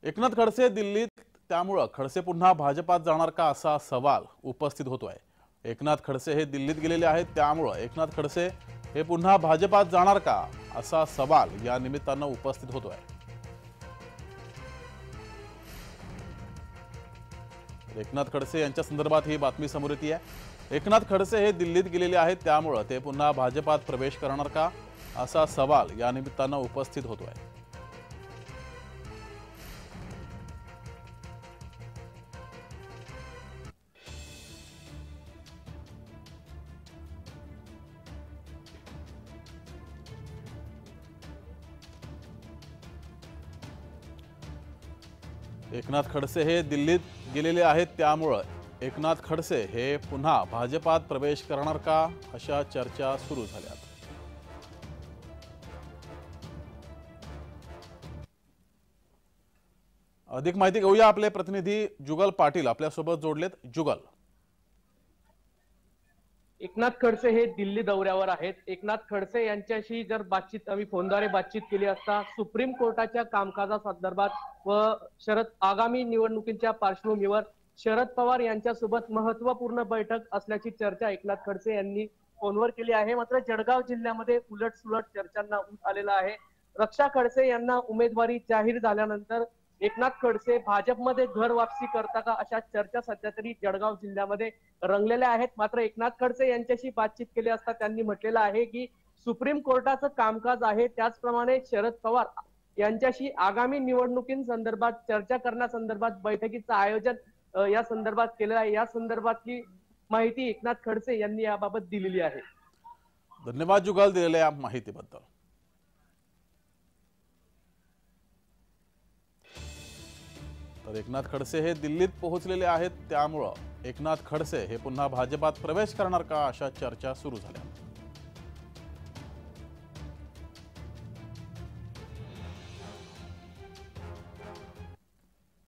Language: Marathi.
एकनाथ खडसे दिल्लीत, त्यामुळे खडसे पुन्हा भाजपात जाणार का असा सवाल उपस्थित होतोय। एकनाथ खडसे हे दिल्लीत गेलेले आहेत, त्यामुळे एकनाथ खडसे हे पुन्हा भाजपात जाणार का असा सवाल या निमित्तानं उपस्थित होतोय। एकनाथ खडसे यांच्या संदर्भात ही बातमी समोर येते आहे। एकनाथ खडसे हे दिल्लीत गेलेले आहेत, त्यामुळे ते पुन्हा भाजपात प्रवेश करणार का असा सवाल या निमित्तानं उपस्थित होतोय। एकनाथ खडसे हे दिल्लीत गेलेले आहेत, त्यामुळे एकनाथ खडसे हे पुन्हा भाजपात प्रवेश करणार का अशा चर्चा सुरू झाल्यात। अधिक माहिती घेऊया, आपले प्रतिनिधी जुगल पाटील आपल्यासोबत जोडलेत। जुगल, एकनाथ खडसे हे दिल्ली दौऱ्यावर आहेत। एकनाथ खडसे यांच्याशी जर बातचीत आम्ही फोनद्वारे बातचीत केली असता सुप्रीम कोर्टाच्या कामकाजासंदर्भात व आगामी निवडणुकीच्या पार्श्वभूमीवर शरद पवार यांच्यासोबत महत्त्वपूर्ण बैठक असल्याची चर्चा एकनाथ खडसे यांनी फोनवर केली आहे। मात्र जळगाव जिल्ह्यामध्ये उलटसुलट चर्चांना ऊत आलेला आहे। रक्षा खडसे यांना उमेदवारी जाहीर झाल्यानंतर एकनाथ खडसे भाजपमध्ये घर वापसी करता का अशा चर्चा सध्या तरी जळगाव जिल्ह्यामध्ये रंगलेल्या आहेत। मात्र एकनाथ खडसे यांच्याशी बातचीत केली असता त्यांनी म्हटलेलं आहे की सुप्रीम कोर्टाचं कामकाज आहे, त्याचप्रमाणे शरद पवार यांच्याशी आगामी निवडणुकींसंदर्भात चर्चा करण्यासंदर्भात बैठकीचं आयोजन या संदर्भात केलेलं आहे। या संदर्भातली माहिती एकनाथ खडसे यांनी याबाबत दिलेली आहे। धन्यवाद जुगल दिलेल्या माहितीबद्दल। तर एकनाथ खडसे हे दिल्लीत पोहोचलेले आहेत, त्यामुळे एकनाथ खडसे हे पुन्हा भाजपात प्रवेश करणार का अशा चर्चा सुरू झाल्या।